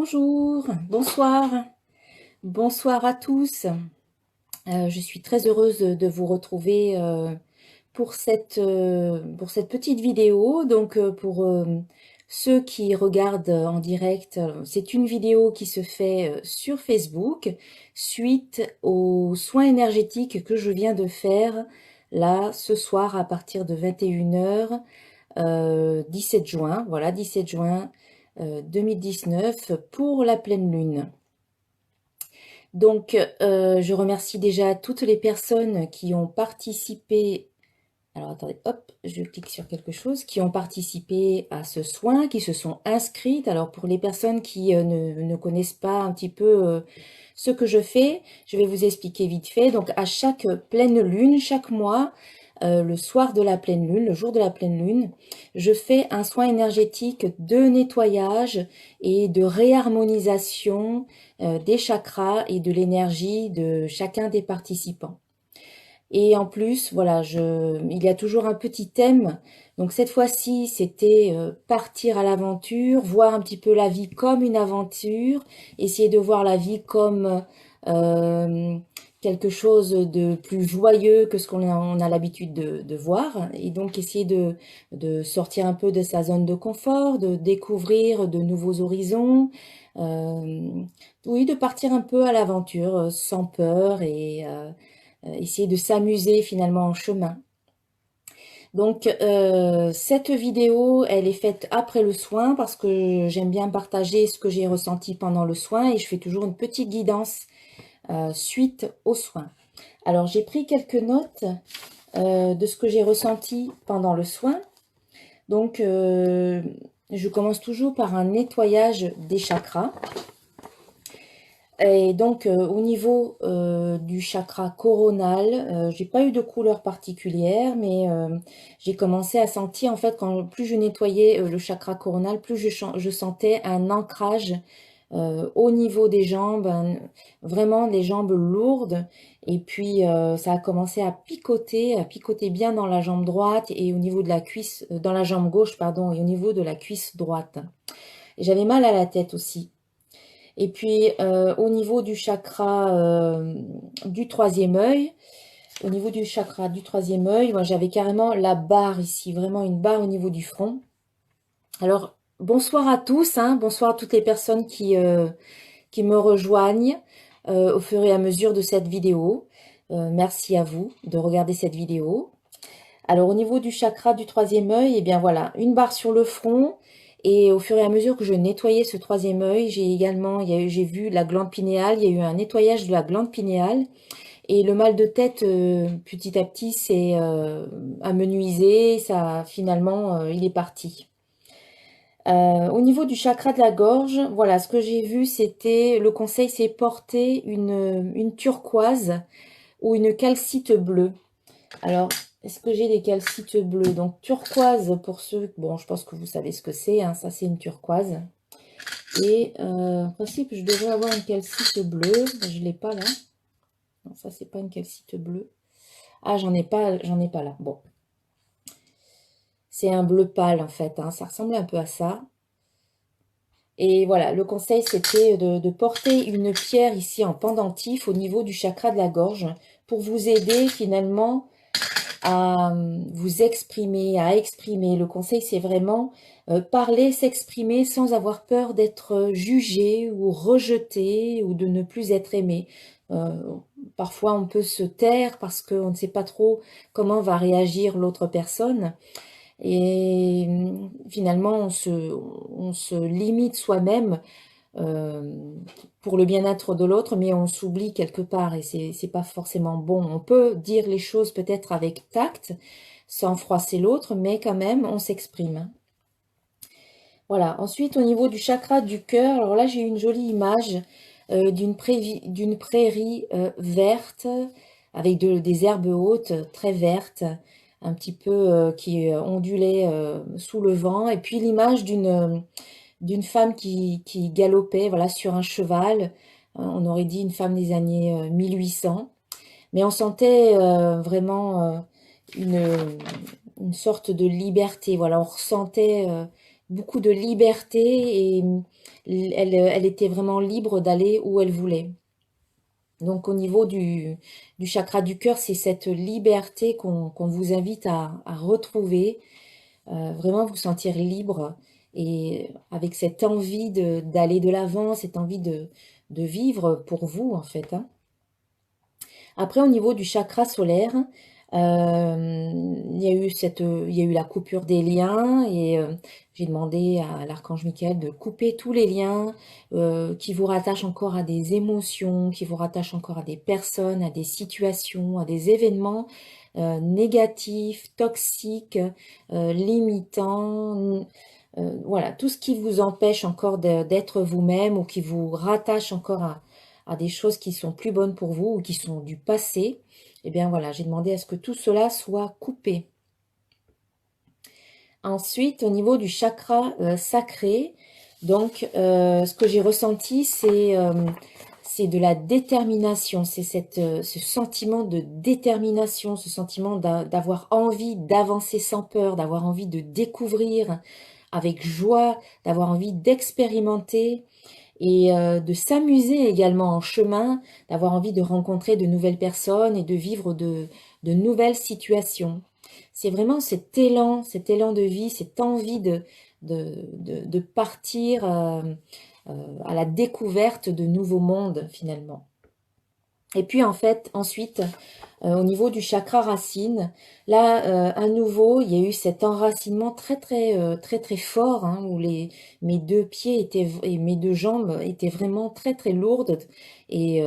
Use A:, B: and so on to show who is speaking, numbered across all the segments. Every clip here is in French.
A: Bonjour, bonsoir à tous. Je suis très heureuse de vous retrouver pour cette petite vidéo. Donc pour ceux qui regardent en direct, c'est une vidéo qui se fait sur Facebook suite aux soins énergétiques que je viens de faire là ce soir à partir de 21 h, 17 juin, voilà 17 juin 2019 pour la pleine lune. Donc, je remercie déjà toutes les personnes qui ont participé. Alors, attendez, hop, je clique sur quelque chose, qui ont participé à ce soin, qui se sont inscrites. Alors, pour les personnes qui ne connaissent pas un petit peu ce que je fais, je vais vous expliquer vite fait. Donc, à chaque pleine lune, chaque mois, le soir de la pleine lune, le jour de la pleine lune, je fais un soin énergétique de nettoyage et de réharmonisation des chakras et de l'énergie de chacun des participants. Et en plus, voilà, il y a toujours un petit thème. Donc cette fois-ci, c'était partir à l'aventure, voir un petit peu la vie comme une aventure, essayer de voir la vie comme euh, quelque chose de plus joyeux que ce qu'on a l'habitude de voir. Et donc essayer de sortir un peu de sa zone de confort, de découvrir de nouveaux horizons. Euh, oui, de partir un peu à l'aventure sans peur et essayer de s'amuser finalement en chemin. Donc cette vidéo, elle est faite après le soin parce que j'aime bien partager ce que j'ai ressenti pendant le soin et je fais toujours une petite guidance suite au soin. Alors j'ai pris quelques notes de ce que j'ai ressenti pendant le soin. Donc je commence toujours par un nettoyage des chakras. Et donc au niveau du chakra coronal, j'ai pas eu de couleur particulière, mais j'ai commencé à sentir en fait quand plus je nettoyais le chakra coronal, plus je sentais un ancrage au niveau des jambes, vraiment les jambes lourdes. Et puis ça a commencé à picoter bien dans la jambe droite et au niveau de la cuisse, dans la jambe gauche pardon, et au niveau de la cuisse droite. Et j'avais mal à la tête aussi. Et puis au niveau du chakra du troisième œil, au niveau du chakra du troisième œil, moi j'avais carrément la barre ici, vraiment une barre au niveau du front. Alors bonsoir à tous, hein, bonsoir à toutes les personnes qui me rejoignent au fur et à mesure de cette vidéo. Merci à vous de regarder cette vidéo. Alors au niveau du chakra du troisième œil, eh bien voilà, une barre sur le front. Et au fur et à mesure que je nettoyais ce troisième œil, j'ai vu la glande pinéale, il y a eu un nettoyage de la glande pinéale. Et le mal de tête, petit à petit, s'est amenuisé, ça, finalement, il est parti. Au niveau du chakra de la gorge, voilà, ce que j'ai vu, c'était, le conseil, c'est porter une turquoise ou une calcite bleue. Alors, est-ce que j'ai des calcites bleus? Donc, turquoise, pour ceux... Bon, je pense que vous savez ce que c'est, hein, ça, c'est une turquoise. Et, en principe, je devrais avoir une calcite bleue. Je ne l'ai pas, là. Non, ça, c'est pas une calcite bleue. Ah, j'en ai pas, là. Bon. C'est un bleu pâle, en fait, hein. Ça ressemble un peu à ça. Et voilà, le conseil, c'était de porter une pierre ici en pendentif au niveau du chakra de la gorge pour vous aider, finalement, à vous exprimer, à exprimer. Le conseil, c'est vraiment parler, s'exprimer sans avoir peur d'être jugé ou rejeté ou de ne plus être aimé. Euh, Parfois, on peut se taire parce qu'on ne sait pas trop comment va réagir l'autre personne. Et finalement, on se limite soi-même euh, pour le bien-être de l'autre, mais on s'oublie quelque part et c'est pas forcément bon. On peut dire les choses peut-être avec tact, sans froisser l'autre, mais quand même, on s'exprime. Voilà. Ensuite, au niveau du chakra du cœur, alors là, j'ai une jolie image d'une prairie verte avec des herbes hautes très vertes, un petit peu qui ondulaient sous le vent, et puis l'image d'une femme qui galopait voilà, sur un cheval. On aurait dit une femme des années 1800. Mais on sentait vraiment une sorte de liberté. Voilà, on ressentait beaucoup de liberté et elle était vraiment libre d'aller où elle voulait. Donc au niveau du chakra du cœur, c'est cette liberté qu'on vous invite à retrouver, vraiment vous sentir libre et avec cette envie d'aller de l'avant, cette envie de vivre pour vous en fait, hein. Après, au niveau du chakra solaire, il y a eu la coupure des liens et j'ai demandé à l'archange Michael de couper tous les liens qui vous rattachent encore à des émotions, qui vous rattachent encore à des personnes, à des situations, à des événements négatifs, toxiques, limitants. Voilà, tout ce qui vous empêche encore d'être vous-même ou qui vous rattache encore à des choses qui sont plus bonnes pour vous ou qui sont du passé, eh bien voilà, j'ai demandé à ce que tout cela soit coupé. Ensuite, au niveau du chakra sacré, donc ce que j'ai ressenti, c'est de la détermination, c'est ce sentiment de détermination, ce sentiment d'avoir envie d'avancer sans peur, d'avoir envie de découvrir avec joie, d'avoir envie d'expérimenter et de s'amuser également en chemin, d'avoir envie de rencontrer de nouvelles personnes et de vivre de nouvelles situations. C'est vraiment cet élan de vie, cette envie de partir à la découverte de nouveaux mondes finalement. Et puis en fait, ensuite, au niveau du chakra racine, là, à nouveau, il y a eu cet enracinement très fort, hein, où mes deux pieds et mes deux jambes étaient vraiment très lourdes et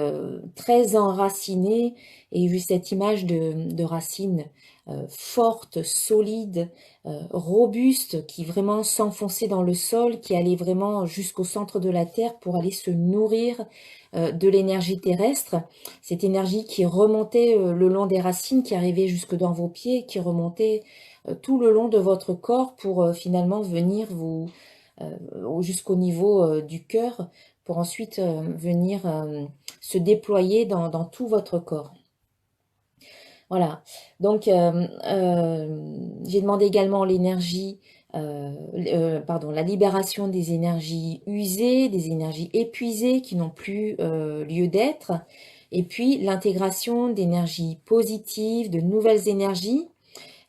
A: très enracinées. Et j'ai eu cette image de racines fortes, solides, robustes, qui vraiment s'enfonçaient dans le sol, qui allaient vraiment jusqu'au centre de la terre pour aller se nourrir de l'énergie terrestre, cette énergie qui remontait le long des racines, qui arrivait jusque dans vos pieds, qui remontait tout le long de votre corps pour finalement venir vous jusqu'au niveau du cœur, pour ensuite venir se déployer dans tout votre corps. Voilà, donc j'ai demandé également l'énergie, pardon, la libération des énergies usées, des énergies épuisées qui n'ont plus lieu d'être, et puis l'intégration d'énergies positives, de nouvelles énergies,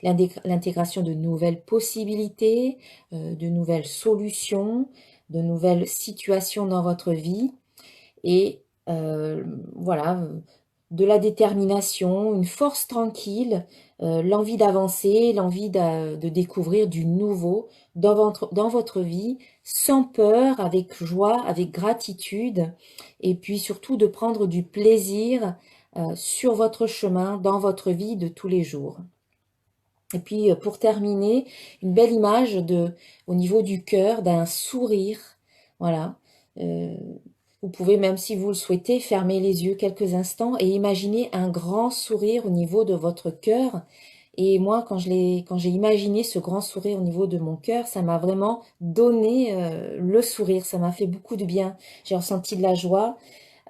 A: l'intégration de nouvelles possibilités, de nouvelles solutions, de nouvelles situations dans votre vie, et voilà, de la détermination, une force tranquille, l'envie d'avancer, l'envie de découvrir du nouveau dans votre vie, sans peur, avec joie, avec gratitude, et puis surtout de prendre du plaisir sur votre chemin, dans votre vie de tous les jours. Et puis pour terminer, une belle image au niveau du cœur, d'un sourire, voilà. Vous pouvez, même si vous le souhaitez, fermer les yeux quelques instants et imaginer un grand sourire au niveau de votre cœur. Et moi, quand j'ai imaginé ce grand sourire au niveau de mon cœur, ça m'a vraiment donné le sourire. Ça m'a fait beaucoup de bien. J'ai ressenti de la joie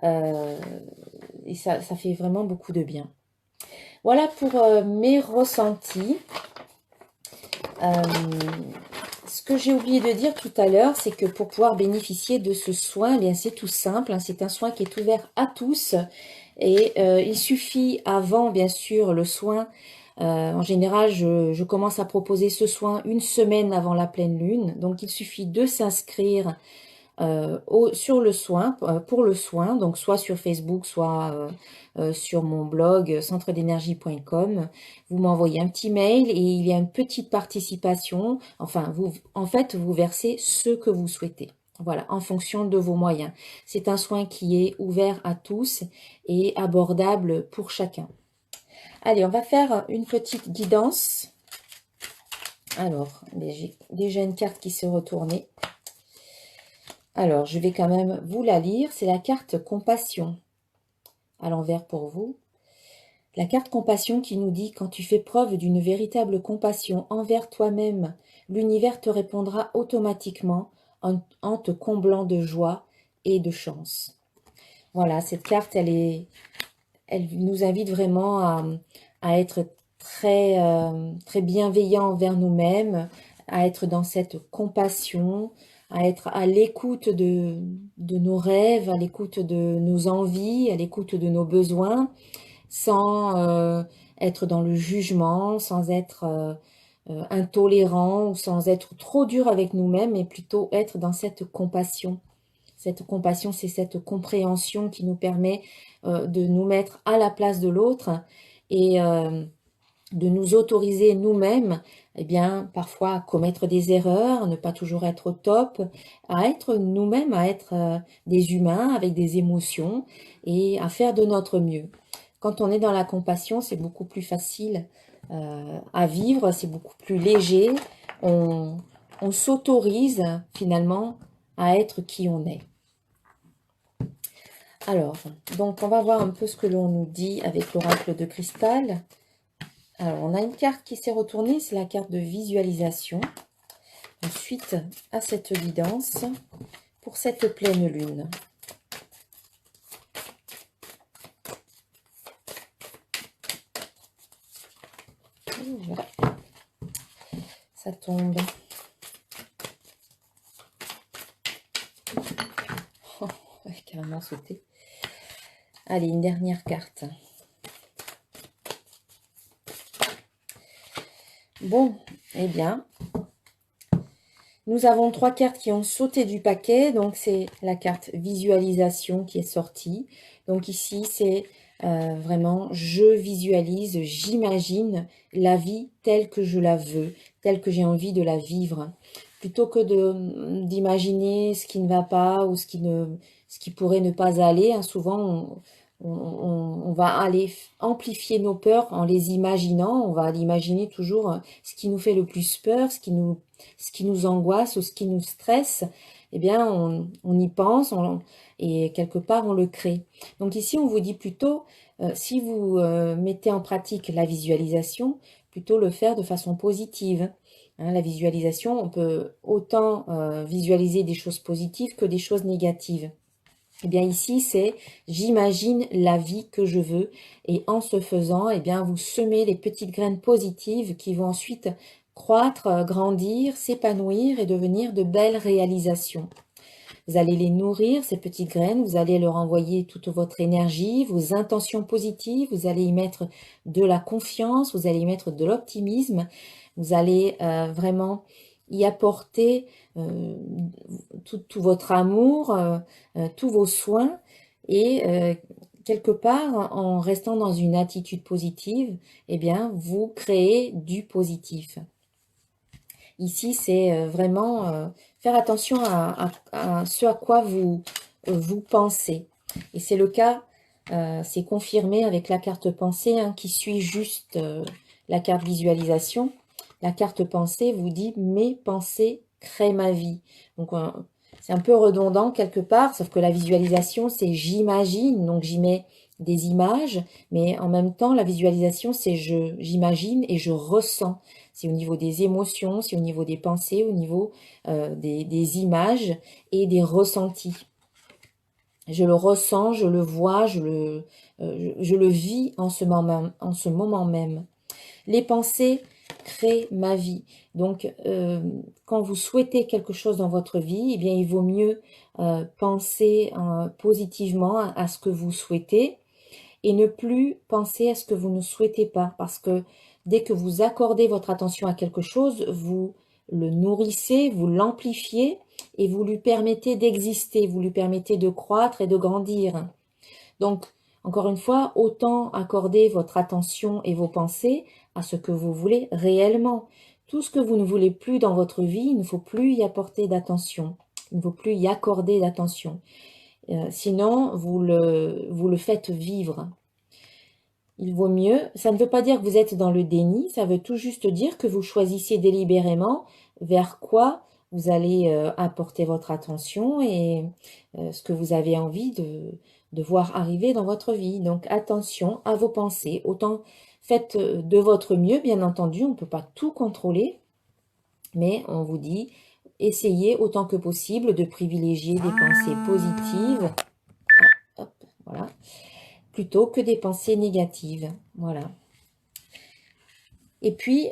A: euh, et ça fait vraiment beaucoup de bien. Voilà pour mes ressentis. Ce que j'ai oublié de dire tout à l'heure, c'est que pour pouvoir bénéficier de ce soin, eh bien c'est tout simple, hein, c'est un soin qui est ouvert à tous et il suffit avant, bien sûr, le soin. En général, je commence à proposer ce soin une semaine avant la pleine lune, donc il suffit de s'inscrire sur le soin, pour le soin, donc soit sur Facebook, soit sur mon blog centredénergie.com. Vous m'envoyez un petit mail et il y a une petite participation. Enfin, en fait, vous versez ce que vous souhaitez. Voilà, en fonction de vos moyens. C'est un soin qui est ouvert à tous et abordable pour chacun. Allez, on va faire une petite guidance. Alors, j'ai déjà une carte qui s'est retournée. Alors, je vais quand même vous la lire. C'est la carte Compassion, à l'envers pour vous. La carte Compassion qui nous dit « Quand tu fais preuve d'une véritable compassion envers toi-même, l'univers te répondra automatiquement en te comblant de joie et de chance. » Voilà, cette carte, elle nous invite vraiment à être très bienveillant envers nous-mêmes, à être dans cette compassion, à être à l'écoute de nos rêves, à l'écoute de nos envies, à l'écoute de nos besoins, sans être dans le jugement, sans être intolérant ou sans être trop dur avec nous-mêmes, mais plutôt être dans cette compassion. Cette compassion, c'est cette compréhension qui nous permet de nous mettre à la place de l'autre et de nous autoriser nous-mêmes, eh bien, parfois à commettre des erreurs, à ne pas toujours être au top, à être nous-mêmes, à être des humains avec des émotions et à faire de notre mieux. Quand on est dans la compassion, c'est beaucoup plus facile à vivre, c'est beaucoup plus léger. On s'autorise finalement à être qui on est. Alors, donc on va voir un peu ce que l'on nous dit avec l'oracle de cristal. Alors, on a une carte qui s'est retournée, c'est la carte de visualisation. Suite à cette guidance pour cette pleine lune. Voilà. Ça tombe. Oh, carrément sauté. Allez, une dernière carte. Bon, eh bien, nous avons 3 cartes qui ont sauté du paquet. Donc, c'est la carte visualisation qui est sortie. Donc ici, c'est vraiment, je visualise, j'imagine la vie telle que je la veux, telle que j'ai envie de la vivre. Plutôt que d'imaginer ce qui ne va pas ou ce qui pourrait ne pas aller. Hein, souvent, on va aller amplifier nos peurs en les imaginant. On va imaginer toujours ce qui nous fait le plus peur, ce qui nous angoisse ou ce qui nous stresse. Eh bien, on y pense et quelque part, on le crée. Donc ici, on vous dit plutôt, si vous mettez en pratique la visualisation, plutôt le faire de façon positive. Hein, la visualisation, on peut autant visualiser des choses positives que des choses négatives. Eh bien ici, c'est j'imagine la vie que je veux et en ce faisant, eh bien vous semez les petites graines positives qui vont ensuite croître, grandir, s'épanouir et devenir de belles réalisations. Vous allez les nourrir, ces petites graines, vous allez leur envoyer toute votre énergie, vos intentions positives, vous allez y mettre de la confiance, vous allez y mettre de l'optimisme, vous allez vraiment y apporter tout votre amour, tous vos soins et quelque part, en restant dans une attitude positive, eh bien, vous créez du positif. Ici, c'est vraiment faire attention à ce à quoi vous pensez. Et c'est le cas, c'est confirmé avec la carte pensée hein, qui suit juste la carte visualisation. La carte pensée vous dit « mes pensées créent ma vie ». Donc, c'est un peu redondant quelque part, sauf que la visualisation, c'est « j'imagine ». Donc, j'y mets des images, mais en même temps, la visualisation, c'est « j'imagine » et « je ressens ». C'est au niveau des émotions, c'est au niveau des pensées, au niveau des images et des ressentis. Je le ressens, je le vois, je le vis en ce moment même. Les pensées créent ma vie. Donc, quand vous souhaitez quelque chose dans votre vie, eh bien, il vaut mieux penser positivement à ce que vous souhaitez et ne plus penser à ce que vous ne souhaitez pas. Parce que dès que vous accordez votre attention à quelque chose, vous le nourrissez, vous l'amplifiez et vous lui permettez d'exister, vous lui permettez de croître et de grandir. Donc, encore une fois, autant accorder votre attention et vos pensées à ce que vous voulez réellement. Tout ce que vous ne voulez plus dans votre vie, il ne faut plus y apporter d'attention. Il ne faut plus y accorder d'attention. Sinon, vous le faites vivre. Il vaut mieux, ça ne veut pas dire que vous êtes dans le déni, ça veut tout juste dire que vous choisissez délibérément vers quoi vous allez apporter votre attention et ce que vous avez envie de voir arriver dans votre vie. Donc attention à vos pensées, autant faites de votre mieux, bien entendu, on ne peut pas tout contrôler, mais on vous dit, essayez autant que possible de privilégier des pensées positives. Ah, hop, voilà. Plutôt que des pensées négatives. Voilà. Et puis,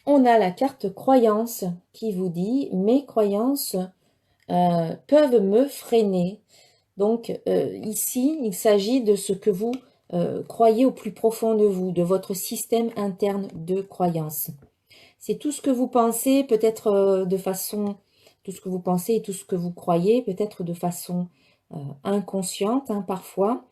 A: On a la carte croyance qui vous dit « Mes croyances peuvent me freiner ». Donc ici, il s'agit de ce que vous croyez au plus profond de vous, de votre système interne de croyances. C'est tout ce que vous pensez, peut-être de façon, tout ce que vous pensez et tout ce que vous croyez, peut-être de façon inconsciente, hein, parfois.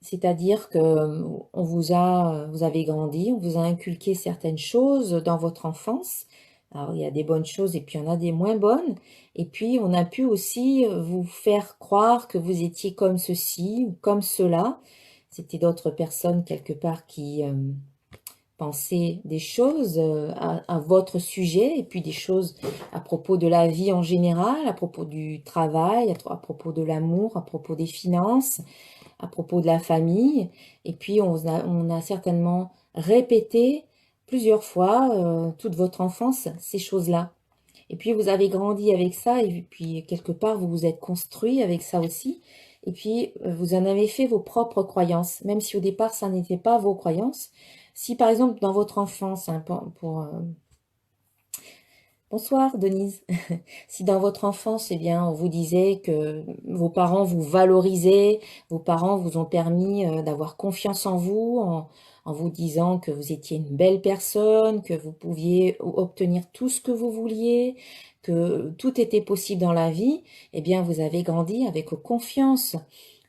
A: C'est-à-dire que vous avez grandi, on vous a inculqué certaines choses dans votre enfance. Alors, il y a des bonnes choses et puis il y en a des moins bonnes. Et puis, on a pu aussi vous faire croire que vous étiez comme ceci ou comme cela. C'était d'autres personnes quelque part qui pensaient des choses à votre sujet et puis des choses à propos de la vie en général, à propos du travail, à propos de l'amour, à propos des finances, à propos de la famille. Et puis, on a certainement répété plusieurs fois, toute votre enfance, ces choses-là. Et puis, vous avez grandi avec ça, et puis, quelque part, vous vous êtes construit avec ça aussi. Et puis, vous en avez fait vos propres croyances, même si au départ, ça n'était pas vos croyances. Si, par exemple, dans votre enfance, hein, Bonsoir Denise. Si dans votre enfance, eh bien, on vous disait que vos parents vous valorisaient, vos parents vous ont permis d'avoir confiance en vous, en vous disant que vous étiez une belle personne, que vous pouviez obtenir tout ce que vous vouliez, que tout était possible dans la vie, eh bien, vous avez grandi avec confiance.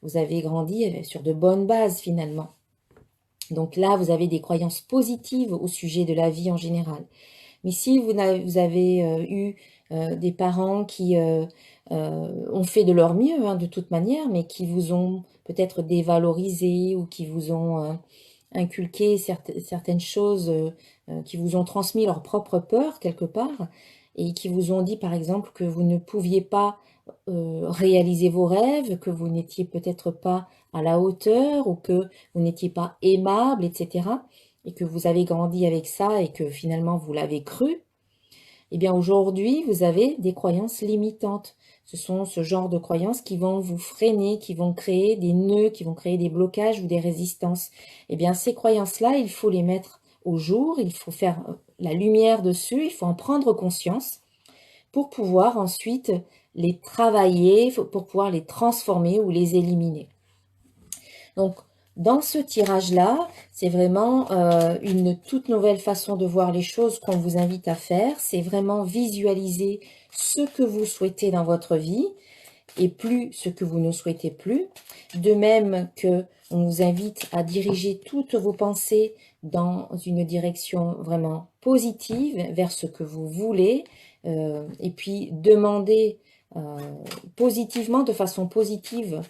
A: Vous avez grandi sur de bonnes bases finalement. Donc là, vous avez des croyances positives au sujet de la vie en général. Mais si vous avez eu des parents qui ont fait de leur mieux, hein, de toute manière, mais qui vous ont peut-être dévalorisé ou qui vous ont inculqué certaines choses, qui vous ont transmis leur propre peur quelque part, et qui vous ont dit par exemple que vous ne pouviez pas réaliser vos rêves, que vous n'étiez peut-être pas à la hauteur ou que vous n'étiez pas aimable, etc. Et que vous avez grandi avec ça et que finalement vous l'avez cru, eh bien aujourd'hui vous avez des croyances limitantes. Ce sont ce genre de croyances qui vont vous freiner, qui vont créer des nœuds, qui vont créer des blocages ou des résistances. Eh bien ces croyances-là, il faut les mettre au jour, il faut faire la lumière dessus, il faut en prendre conscience pour pouvoir ensuite les travailler, pour pouvoir les transformer ou les éliminer. Donc, dans ce tirage-là, c'est vraiment une toute nouvelle façon de voir les choses qu'on vous invite à faire. C'est vraiment visualiser ce que vous souhaitez dans votre vie et plus ce que vous ne souhaitez plus. De même que on vous invite à diriger toutes vos pensées dans une direction vraiment positive vers ce que vous voulez et puis demander positivement, de façon positive,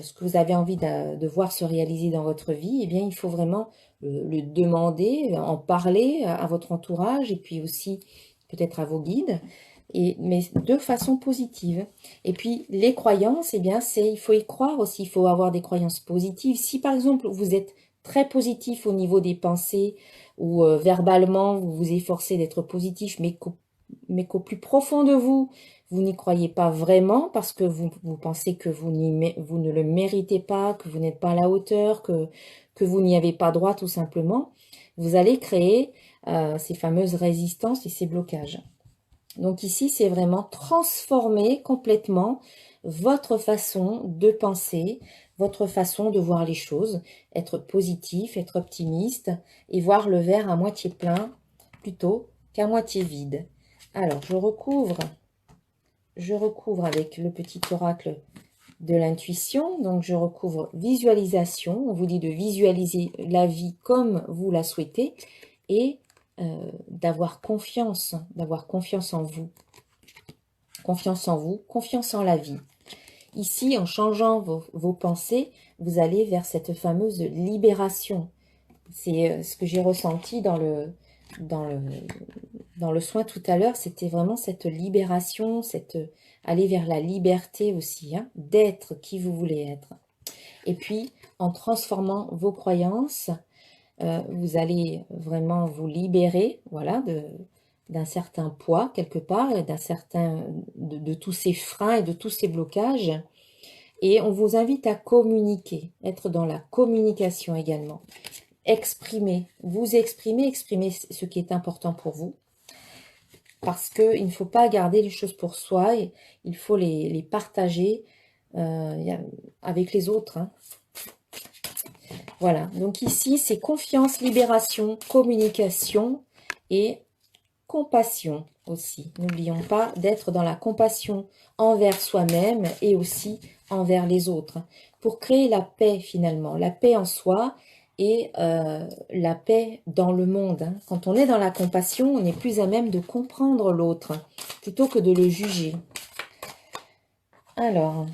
A: ce que vous avez envie de voir se réaliser dans votre vie, eh bien, il faut vraiment le demander, en parler à votre entourage et puis aussi peut-être à vos guides, mais de façon positive. Et puis, les croyances, eh bien, il faut y croire aussi, il faut avoir des croyances positives. Si, par exemple, vous êtes très positif au niveau des pensées ou verbalement, vous vous efforcez d'être positif, mais qu'au plus profond de vous, vous n'y croyez pas vraiment parce que vous pensez que vous ne le méritez pas, que vous n'êtes pas à la hauteur, que vous n'y avez pas droit tout simplement, vous allez créer ces fameuses résistances et ces blocages. Donc ici, c'est vraiment transformer complètement votre façon de penser, votre façon de voir les choses, être positif, être optimiste et voir le verre à moitié plein plutôt qu'à moitié vide. Alors, je recouvre avec le petit oracle de l'intuition. Donc, je recouvre visualisation. On vous dit de visualiser la vie comme vous la souhaitez et d'avoir confiance en vous. Confiance en vous, confiance en la vie. Ici, en changeant vos pensées, vous allez vers cette fameuse libération. C'est ce que j'ai ressenti dans le soin tout à l'heure, c'était vraiment cette libération, aller vers la liberté aussi, hein, d'être qui vous voulez être. Et puis, en transformant vos croyances, vous allez vraiment vous libérer, voilà, d'un certain poids quelque part, de tous ces freins et de tous ces blocages. Et on vous invite à communiquer, être dans la communication également. exprimez ce qui est important pour vous. Parce qu'il ne faut pas garder les choses pour soi, il faut les partager avec les autres. Hein. Voilà, donc ici, c'est confiance, libération, communication et compassion aussi. N'oublions pas d'être dans la compassion envers soi-même et aussi envers les autres. Pour créer la paix finalement, la paix en soi et la paix dans le monde. Hein. Quand on est dans la compassion, on est plus à même de comprendre l'autre plutôt que de le juger. Alors,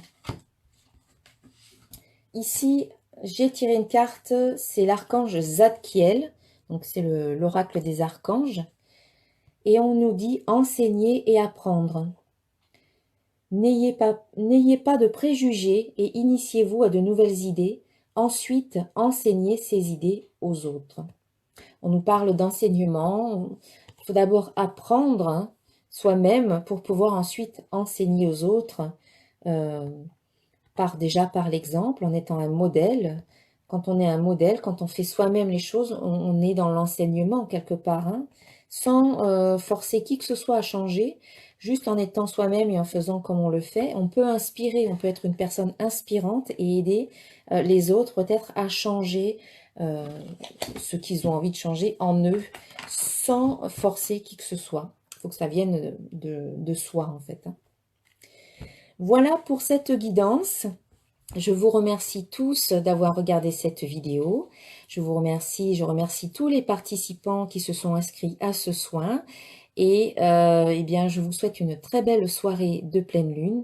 A: ici, j'ai tiré une carte, c'est l'archange Zadkiel, donc c'est l'oracle des archanges, et on nous dit enseigner et apprendre. N'ayez pas de préjugés et initiez-vous à de nouvelles idées, ensuite enseignez ces idées aux autres. On nous parle d'enseignement, il faut d'abord apprendre hein, soi-même pour pouvoir ensuite enseigner aux autres, déjà par l'exemple, en étant un modèle. Quand on est un modèle, quand on fait soi-même les choses, on est dans l'enseignement quelque part, hein, sans forcer qui que ce soit à changer, juste en étant soi-même et en faisant comme on le fait, on peut inspirer, on peut être une personne inspirante et aider les autres peut-être à changer ce qu'ils ont envie de changer en eux, sans forcer qui que ce soit. Il faut que ça vienne de soi en fait. Hein. Voilà pour cette guidance. Je vous remercie tous d'avoir regardé cette vidéo. Je remercie tous les participants qui se sont inscrits à ce soin. Et eh bien, je vous souhaite une très belle soirée de pleine lune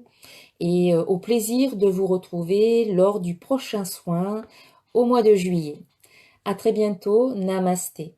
A: et au plaisir de vous retrouver lors du prochain soin au mois de juillet. À très bientôt. Namasté.